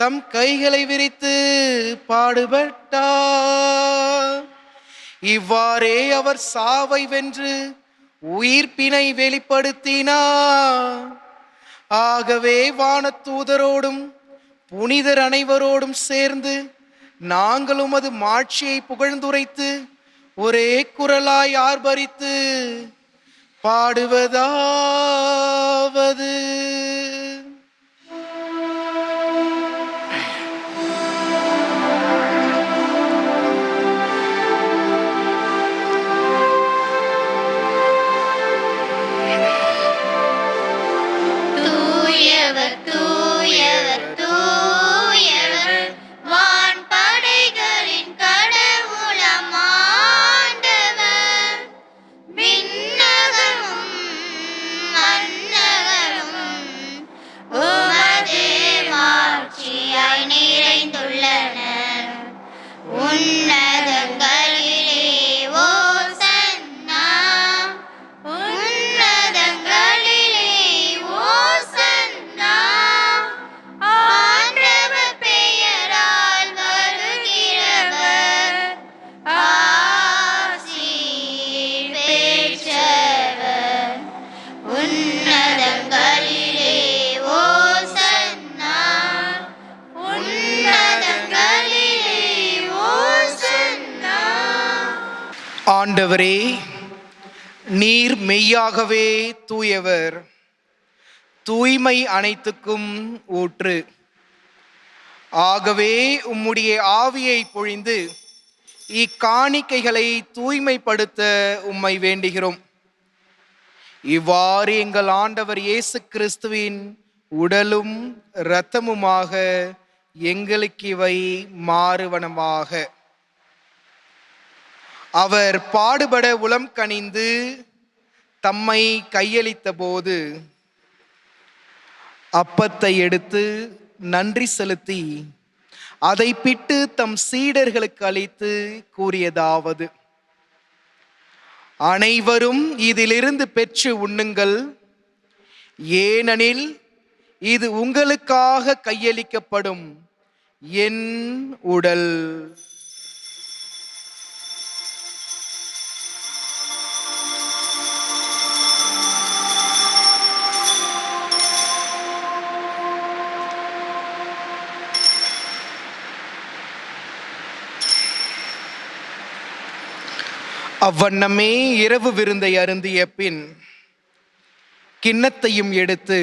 தம் கைகளை விரித்து பாடுபட்டார். இவ்வாறே அவர் சாவை வென்று உயிர்ப்பினை வெளிப்படுத்தினார். ஆகவே வானதூதரோடும் புனிதர் அனைவரோடும் சேர்ந்து நாங்கள் உமது மாட்சியை புகழ்ந்துரைத்து ஒரே குரலாய் ஆர்ப்பரித்து பாடுவதாவது: தூயவர் தூயவர் தூயவர் வான்படைகளின் கடவுளம் ஆண்டவர். விண்ணகமும் மண்ணகமும் உமது மாட்சியாய் நிறைந்துள்ளன. உன்னதங்களிலே ஓசன்னா, உன்னதங்களிலே ஓசன்னா. ஆண்டவர் பெயரால் வருகிறவர் ஆசி பெற்றவர். உன்னதங்களிலே ஓசன்னா, உன்னதங்களிலே ஓசன்னா. ஆண்டவரே, நீர் மெய்யாகவே தூயவர், தூய்மை அனைத்துக்கும் ஊற்று. ஆகவே உம்முடைய ஆவியை பொழிந்து இக்காணிக்கைகளை தூய்மைப்படுத்த உம்மை வேண்டுகிறோம். இவ்வாறு எங்கள் ஆண்டவர் இயேசு கிறிஸ்துவின் உடலும் இரத்தமுமாக எங்களுக்கு இவை மாறுவனமாக. அவர் பாடுபட உளம் கனிந்து தம்மை கையளித்த போது அப்பத்தை எடுத்து நன்றி செலுத்தி அதை பிட்டு தம் சீடர்களுக்கு அளித்து கூறியதாவது: அனைவரும் இதிலிருந்து பெற்று உண்ணுங்கள், ஏனெனில் இது உங்களுக்காக கையளிக்கப்படும் என் உடல். அவ்வண்ணமே இரவு விருந்தை அருந்திய பின் கிண்ணத்தையும் எடுத்து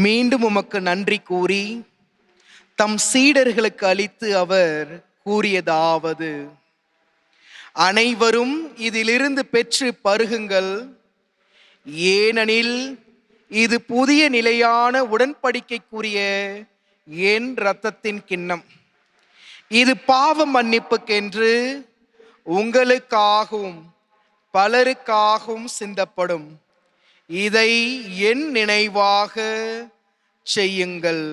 மீண்டும் உமக்கு நன்றி கூறி தம் சீடர்களுக்கு அளித்து அவர் கூறியதாவது: அனைவரும் இதிலிருந்து பெற்று பருகுங்கள், ஏனெனில் இது புதிய நிலையான உடன்படிக்கைக்குரிய என் இரத்தத்தின் கிண்ணம். இது பாவ மன்னிப்புக்கென்று உங்களுக்காகவும் பலருக்காகவும் சிந்தப்படும். இதை என் நினைவாக செய்யுங்கள்.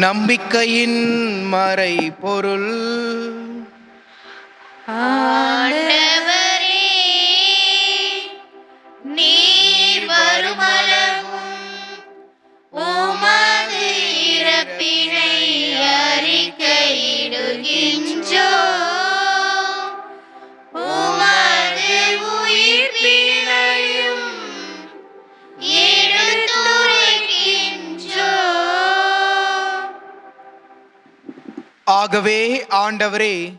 நம்பிக்கையின் மறை பொருள். ஆண்டவரே, நீர் வருமளவும் உமது இறப்பினை அறிக்கையிடுகின்றோம், உமது உயிர்ப்பினையும் எடுத்துரைக்கின்றோம். ஆகவே ஆண்டவரே,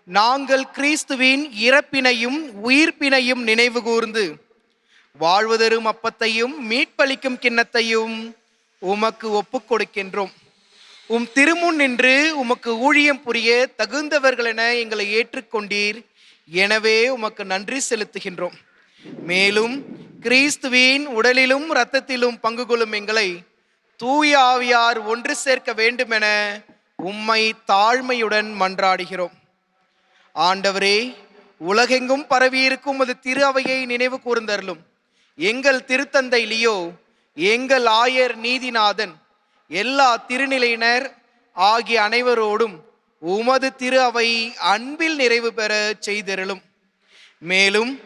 நாங்கள் கிறிஸ்துவின் இறப்பினையும் உயிர்ப்பினையும் நினைவு கூர்ந்து வாழ்வுதரும் அப்பத்தையும் மீட்பளிக்கும் கிண்ணத்தையும் உமக்கு ஒப்புக் கொடுக்கின்றோம். உம் திருமுன் நின்று உமக்கு ஊழியம் புரிய தகுந்தவர்கள் என எங்களை ஏற்றுக்கொண்டீர். எனவே உமக்கு நன்றி செலுத்துகின்றோம். மேலும் கிறிஸ்துவின் உடலிலும் இரத்தத்திலும் பங்கு கொள்ளும் எங்களை தூய ஆவியார் ஒன்று சேர்க்க வேண்டுமென உம்மை தாழ்மையுடன் மன்றாடுகிறோம். ஆண்டவரே, உலகெங்கும் பரவியிருக்கும் அது திரு அவையை நினைவு கூர்ந்தருளும். எங்கள் திருத்தந்தை லியோ, எங்கள் ஆயர் நீதிநாதன், எல்லா திருநிலையினர் ஆகிய அனைவரோடும் உமது திரு அவை அன்பில் நிறைவு பெற செய்தருளும். மேலும்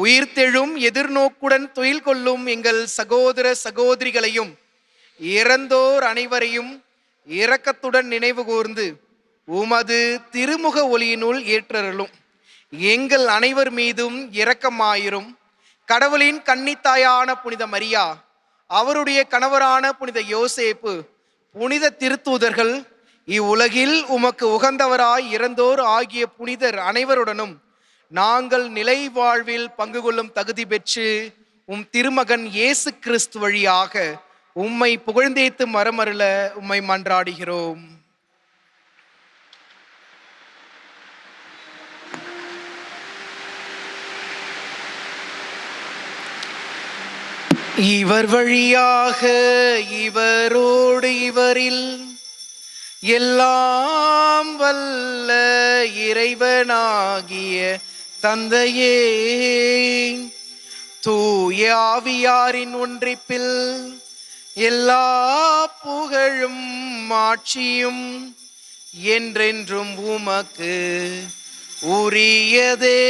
உயிர்த்தெழும் எதிர்நோக்குடன் துயில் கொள்ளும் எங்கள் சகோதர சகோதரிகளையும் இறந்தோர் அனைவரையும் இரக்கத்துடன் நினைவு கூர்ந்து உமது திருமுக ஒளியினுள் ஏற்றருளும். எங்கள் அனைவர் மீதும் இரக்கமாயிரும். கடவுளின் கன்னித்தாயான புனித மரியா, அவருடைய கணவரான புனித யோசேப்பு, புனித திருத்தூதர்கள், இவ்வுலகில் உமக்கு உகந்தவராய் இறந்தோர் ஆகிய புனிதர் அனைவருடனும் நாங்கள் நிலை வாழ்வில் பங்கு கொள்ளும் தகுதி பெற்று உம் திருமகன் இயேசு கிறிஸ்து வழியாக உம்மை புகழ்ந்தேத்து மரமருள உம்மை மன்றாடுகிறோம். இவர் வழியாக இவரோடு இவரில் எல்லாம் வல்ல இறைவனாகிய தந்தையே, தூய ஆவியாரின் ஒன்றிப்பில் எல்லா புகழும் ஆட்சியும் என்றென்றும் உமக்கு உரியதே.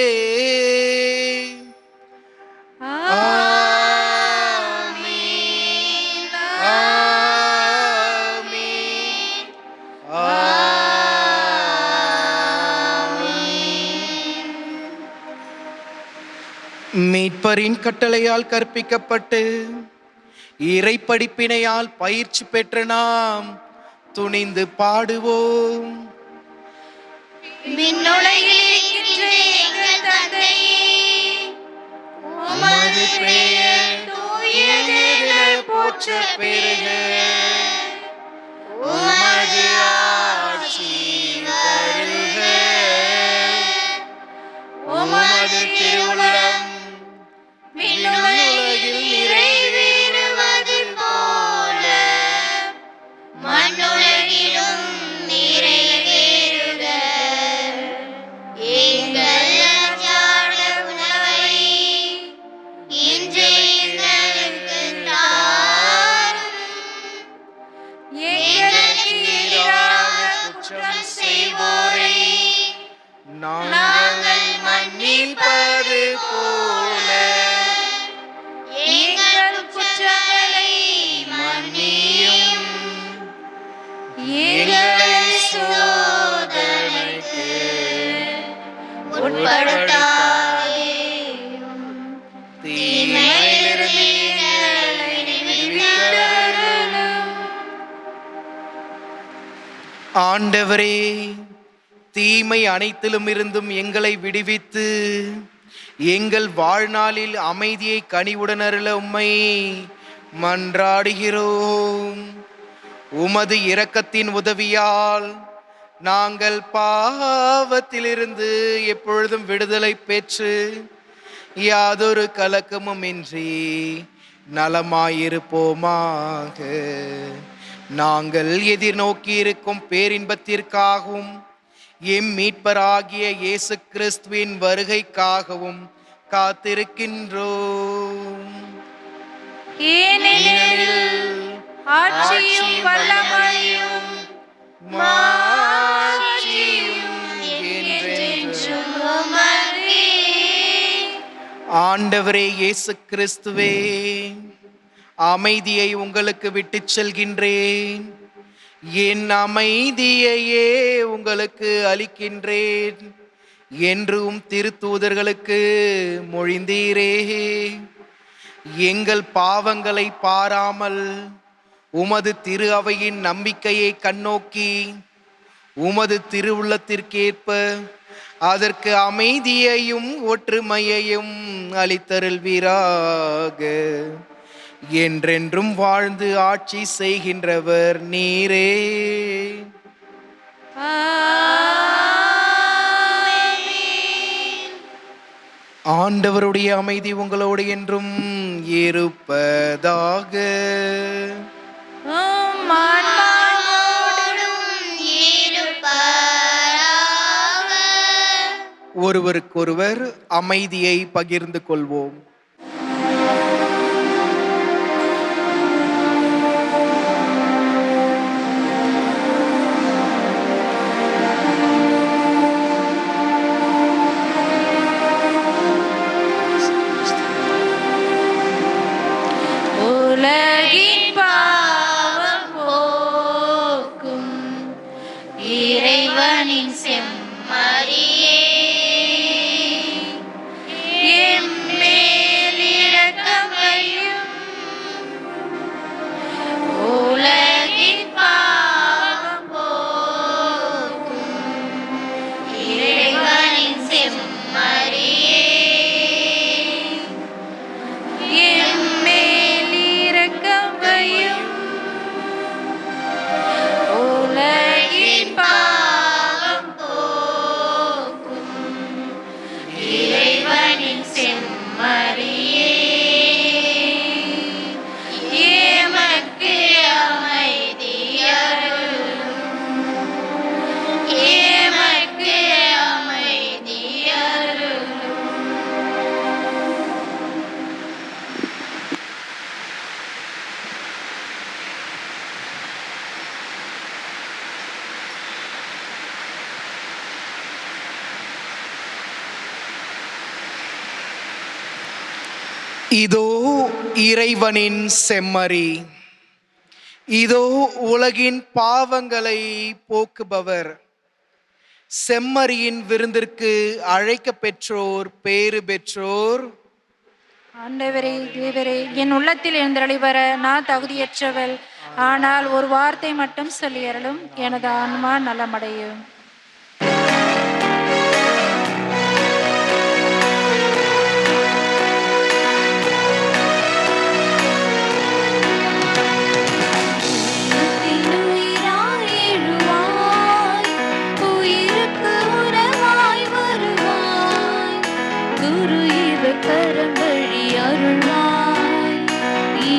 மீட்பரின் கட்டளையால் கற்பிக்கப்பட்டு இறை படிப்பினையால் பயிற்சி பெற்ற நாம் துணிந்து பாடுவோம். விண்ணுலகில் இருக்கின்ற எங்கள் தந்தையே, உமது பெயர் தூயதென போற்றப் பெறுக. உமது ஆட்சி வருக. உமது திருவுளம் விண்ணுலகில் நிறைவேறுவது போல மண்ணுலகிலும் நிறைவேறுக. எங்கள் அன்றாட உணவை இன்று எங்களுக்குத் தாரும். எங்களுக்கு எதிராக குற்றம் செய்வோரை நாங்கள் மன்னிப்பது போல எங்கள் குற்றங்களை மன்னியும். எங்களை சோதனைக்கு உட்படுத்தாதேயும், தீமையிலிருந்து எங்களை விடுவித்தருளும். ஆண்டவரே, தீமை அனைத்திலும் இருந்தும் எங்களை விடுவித்து எங்கள் வாழ்நாளில் அமைதியை கனிவுடன் அருள உம்மை மன்றாடுகிறோம். உமது இரக்கத்தின் உதவியால் நாங்கள் பாவத்திலிருந்து எப்பொழுதும் விடுதலை பெற்று யாதொரு கலக்கமும் இன்றி நலமாயிருப்போமாக. நாங்கள் எதிர்நோக்கி இருக்கும் பேரின்பத்திற்காகவும் எம் மீட்பராகிய இயேசு கிறிஸ்துவின் வருகைக்காகவும் காத்திருக்கின்றோம். ஏனெனில் ஆட்சியும் வல்லமையும் மாட்சியும் என்றென்றும் உமக்கே. ஆண்டவரே இயேசு கிறிஸ்துவே, அமைதியை உங்களுக்கு விட்டுச் செல்கின்றேன், என் அமைதியையே உங்களுக்கு அளிக்கின்றேன் என்றும் திருத்தூதர்களுக்கு மொழிந்தீரே. எங்கள் பாவங்களை பாராமல் உமது திரு அவையின் நம்பிக்கையை கண்ணோக்கி உமது திருவுள்ளத்திற்கேற்ப அதற்கு அமைதியையும் ஒற்றுமையையும் அளித்தருள்வீராக. என்றென்றும் வாழ்ந்து ஆட்சி செய்கின்றவர் நீரே. ஆண்டவருடைய அமைதி உங்களோடு என்றும் இருப்பதாக. ஒருவருக்கொருவர் அமைதியை பகிர்ந்து கொள்வோம். உலகின் பாவம் போக்கும் இறைவனின் செம்மறியே, எம்மேல் இரக்கம் வையும். உலகின் பாவம் போக்கும் இறைவனின் செம்மறியே, எம்மேல் இரக்கம் வையும். உலகின் பாவம் போக்கும் இறைவனின் செம்மறியே, எமக்கு அமைதி அருளும். எமக்கு அமைதி அருளும். இதோ இறைவனின் செம்மறி, இதோ உலகின் பாவங்களை போக்குபவர். செம்மறியின் விருந்திற்கு அழைக்க பெற்றோர் பேறு பெற்றோர். ஆண்டவரே தேவரே, என் உள்ளத்தில் எழுந்தருளி வர நான் தகுதியற்றவள். ஆனால் ஒரு வார்த்தை மட்டும் சொல்லி அருளும், எனது ஆன்மா நலமடையும்.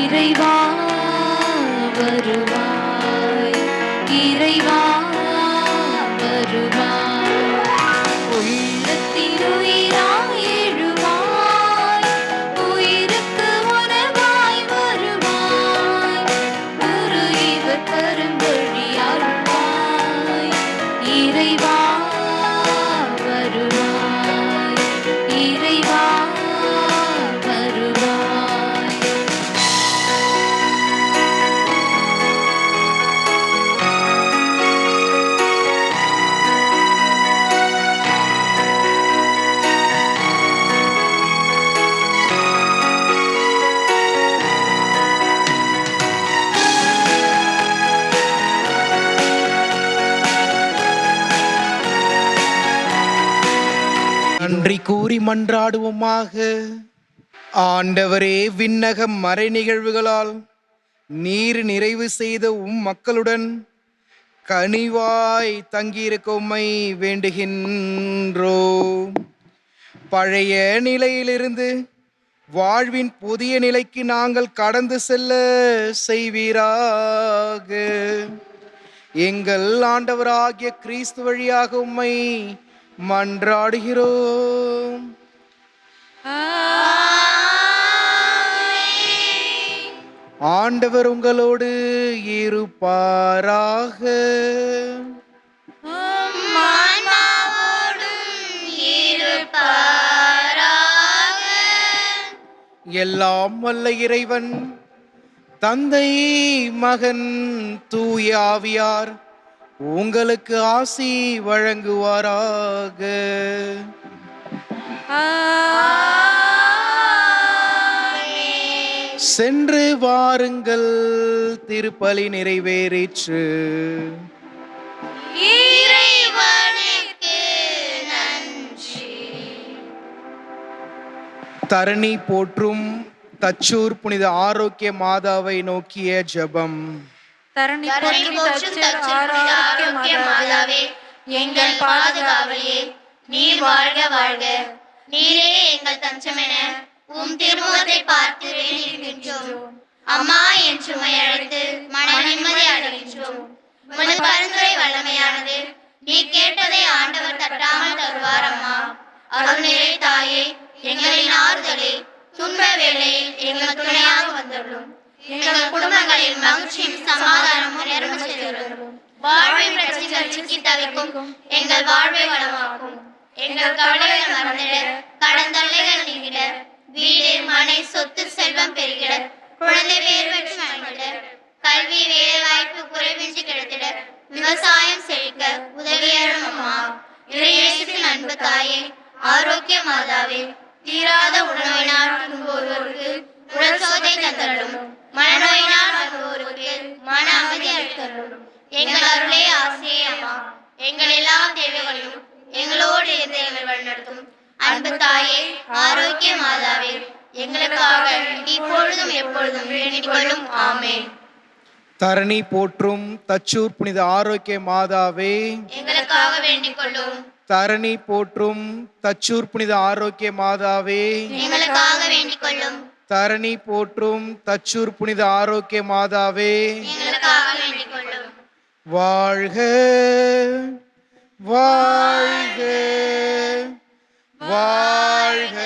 இறைவா வருவாய், இறைவா வருவாய். உள்ளத்தின் உயிராய் எழுவாய், உயிருக்கு உணவாய் வருவாய். குரு இவர் கரும்படி அருள்வாய், இறைவா வருவாய், இறைவா வருவாய். நன்றி கூறி மன்றாடுவோமாக. ஆண்டவரே, விண்ணக மறை நிகழ்வுகளால் நீர் நிறைவு செய்த மக்களுடன் கனிவாய் தங்கியிருக்க உம்மை வேண்டுகின்றோம். பழைய நிலையிலிருந்து வாழ்வின் புதிய நிலைக்கு நாங்கள் கடந்து செல்ல செய்வீராக. எங்கள் ஆண்டவராகிய கிறிஸ்து வழியாக உம்மை மன்றாடுகிறோம். ஆண்டவர் உங்களோடு இருப்பாராக. எல்லாம் வல்ல இறைவன் தந்தை, மகன், தூய ஆவியார் உங்களுக்கு ஆசி வழங்குவாராக. சென்று வாருங்கள், திருப்பலி நிறைவேறிற்று. தரணி போற்றும் தச்சூர் புனித ஆரோக்கிய மாதாவை நோக்கிய ஜெபம். தரணி போற்றும் தச்சூர் ஆரோக்கிய மாதாவே, எங்கள் பாதுகாவலியே, நீர் வாழ்க வாழ்க. நீரே எங்கள் தஞ்சமென உம் திருமுகத்தை பார்த்து வேண்டியிருக்கின்றோம். அம்மா என் சுமை அழைத்து மன நிம்மதி அடைகின்றோம். உமது பரிந்துரை வல்லமையானது. நீ கேட்டதை ஆண்டவர் தட்டாமல் தருவார். அம்மா அருள் நிறை தாயே, எங்களின் ஆறுதலே, துன்ப வேளையில் எங்கள் துணையாக வந்துள்ளோம். எங்கள் குடும்பங்களில் மகிழ்ச்சியும் சமாதானமும் நிரம்ப செய்துள்ளோம். வாழ்வை பிரச்சனைகள் சிக்கி தவிக்கும் எங்கள் வாழ்வை வளமாக்கும். எங்கள் கவலைகள் மறந்திட, கடன் தொல்லைகள் நீங்கிட, வீடு மனை சொத்து செல்வம் பெருகிட, குழந்தை பேர் பெற்று மகிழ்ந்திட, கல்வி வேலை வாய்ப்பு குறைவின்றி கிடைத்திட, விவசாயம் செழிக்க உதவியரும் அம்மா. இறையேசுவின் அன்பு தாயே, ஆரோக்கிய மாதாவே, தீராத உணவினால் துன்புவோருக்கு உடல் சோதை தந்தருளும். மனநோயினால் வருவோருக்கு மன அமைதி அளித்தருளும். எங்கள் அருளே ஆசையே அம்மா. எங்கள் எல்லா தேவைகளையும் எங்களோடு இருந்து எங்கள் வழிநடத்தும் அன்பு தாயே, ஆரோக்கிய மாதாவே, எங்களுக்காக இப்பொழுதும் எப்பொழுதும் வேண்டிக் கொள்ளும். ஆமென். தரணி போற்றும் தச்சூர் புனித ஆரோக்கிய மாதாவே, எங்களுக்காக வேண்டிக் கொள்ளும். தரணி போற்றும் தச்சூர் புனித ஆரோக்கிய மாதாவே, எங்களுக்காக வேண்டிக் கொள்ளும். தரணி போற்றும் தச்சூர் புனித ஆரோக்கிய மாதாவே, எங்களுக்காக வேண்டிக் கொள்ளும். வாழ்க வாழ்க வாழ்க